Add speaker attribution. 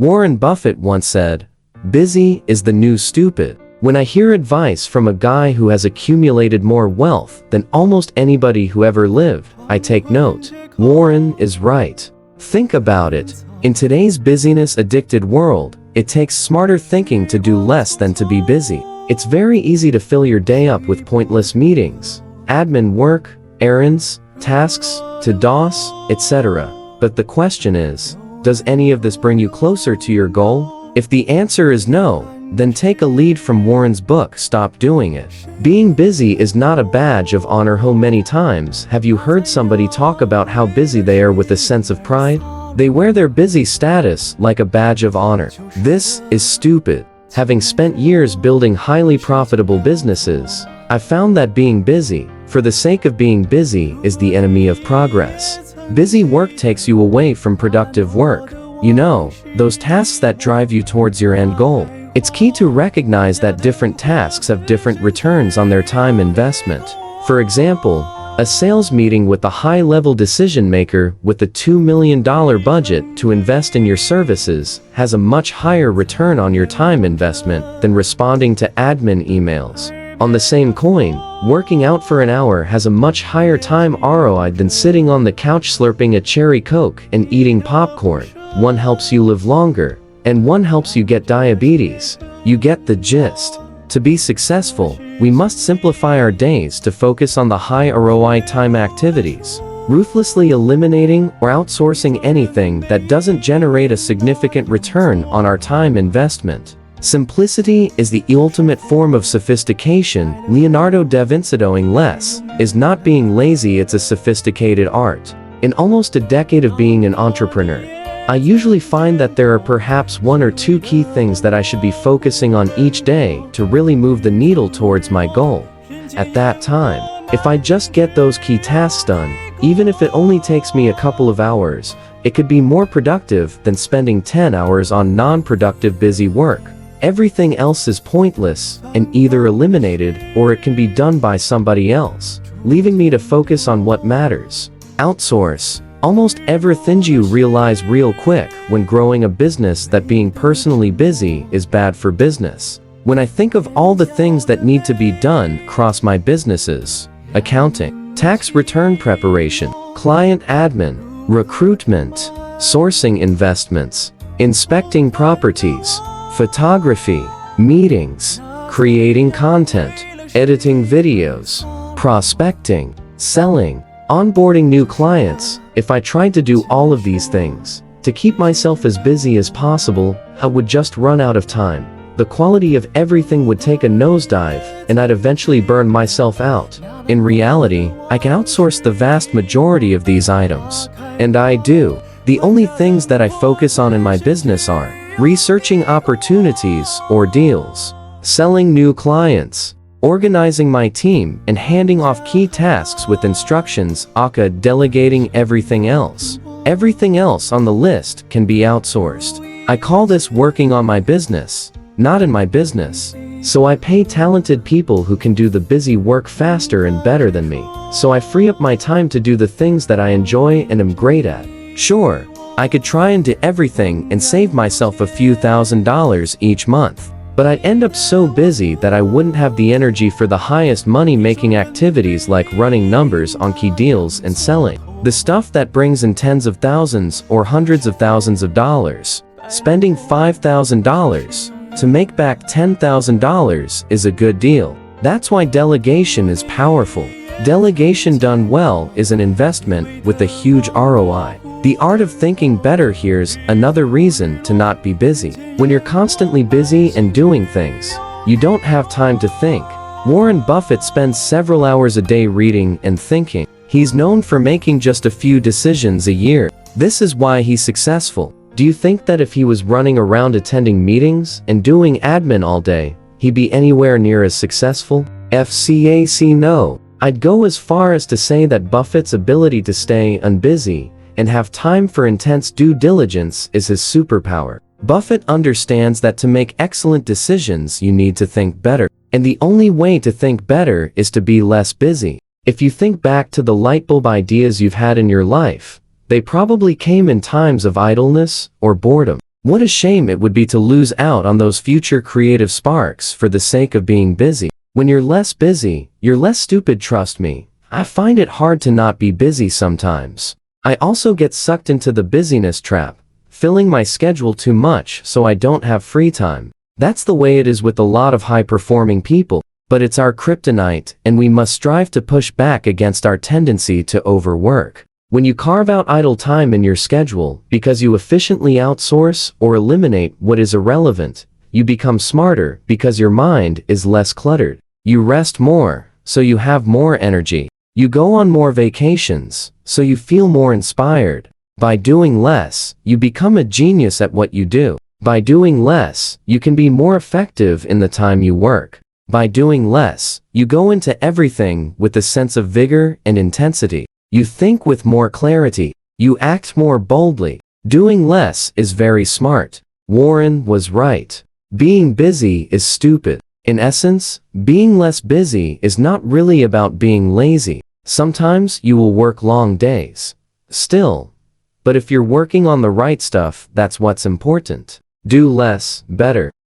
Speaker 1: Warren Buffett once said, "Busy is the new stupid." When I hear advice from a guy who has accumulated more wealth than almost anybody who ever lived, I take note. Warren is right. Think about it. In today's busyness-addicted world, it takes smarter thinking to do less than to be busy. It's very easy to fill your day up with pointless meetings, admin work, errands, tasks, to-dos, etc. But the question is, does any of this bring you closer to your goal? If the answer is no, then take a lead from Warren's book, Stop Doing It. Being busy is not a badge of honor. How many times have you heard somebody talk about how busy they are with a sense of pride? They wear their busy status like a badge of honor. This is stupid. Having spent years building highly profitable businesses, I've found that being busy, for the sake of being busy, is the enemy of progress. Busy work takes you away from productive work. You know, those tasks that drive you towards your end goal. It's key to recognize that different tasks have different returns on their time investment. For example, a sales meeting with a high-level decision maker with a $2 million budget to invest in your services has a much higher return on your time investment than responding to admin emails. On the same coin, working out for an hour has a much higher time ROI than sitting on the couch slurping a cherry Coke and eating popcorn. One helps you live longer, and one helps you get diabetes. You get the gist. To be successful, we must simplify our days to focus on the high ROI time activities, ruthlessly eliminating or outsourcing anything that doesn't generate a significant return on our time investment. Simplicity is the ultimate form of sophistication. Leonardo da Vinci. Doing less is not being lazy, it's a sophisticated art. In almost a decade of being an entrepreneur, I usually find that there are perhaps one or two key things that I should be focusing on each day to really move the needle towards my goal. At that time, if I just get those key tasks done, even if it only takes me a couple of hours, it could be more productive than spending 10 hours on non-productive busy work. Everything else is pointless and either eliminated or it can be done by somebody else, leaving me to focus on what matters. Outsource almost everything. You realize real quick when growing a business that being personally busy is bad for business. When I think of all the things that need to be done across my businesses: accounting, tax return preparation, client admin, recruitment, sourcing investments, inspecting properties, photography, meetings, creating content, editing videos, prospecting, selling, onboarding new clients. If I tried to do all of these things to keep myself as busy as possible, I would just run out of time. The quality of everything would take a nosedive, and I'd eventually burn myself out. In reality, I can outsource the vast majority of these items. And I do. The only things that I focus on in my business are researching opportunities or deals, selling new clients, organizing my team, and handing off key tasks with instructions, aka delegating everything else. Everything else on the list can be outsourced. I call this working on my business, not in my business. So I pay talented people who can do the busy work faster and better than me. So I free up my time to do the things that I enjoy and am great at. Sure, I could try and do everything and save myself a few $1,000s each month, but I'd end up so busy that I wouldn't have the energy for the highest money-making activities like running numbers on key deals and selling the stuff that brings in tens of thousands or hundreds of thousands of dollars. Spending $5,000 to make back $10,000 is a good deal. That's why delegation is powerful. Delegation done well is an investment with a huge ROI. The art of thinking better. Here's another reason to not be busy. When you're constantly busy and doing things, you don't have time to think. Warren Buffett spends several hours a day reading and thinking. He's known for making just a few decisions a year. This is why he's successful. Do you think that if he was running around attending meetings and doing admin all day, he'd be anywhere near as successful? FCAC no. I'd go as far as to say that Buffett's ability to stay unbusy and have time for intense due diligence is his superpower. Buffett understands that to make excellent decisions you need to think better, and the only way to think better is to be less busy. If you think back to the lightbulb ideas you've had in your life, they probably came in times of idleness or boredom. What a shame it would be to lose out on those future creative sparks for the sake of being busy. When you're less busy, you're less stupid, trust me. I find it hard to not be busy sometimes. I also get sucked into the busyness trap, filling my schedule too much so I don't have free time. That's the way it is with a lot of high-performing people, but it's our kryptonite and we must strive to push back against our tendency to overwork. When you carve out idle time in your schedule because you efficiently outsource or eliminate what is irrelevant, you become smarter because your mind is less cluttered. You rest more, so you have more energy. You go on more vacations, so you feel more inspired. By doing less, you become a genius at what you do. By doing less, you can be more effective in the time you work. By doing less, you go into everything with a sense of vigor and intensity. You think with more clarity. You act more boldly. Doing less is very smart. Warren was right. Being busy is stupid. In essence, being less busy is not really about being lazy. Sometimes you will work long days. Still. But if you're working on the right stuff, that's what's important. Do less, better.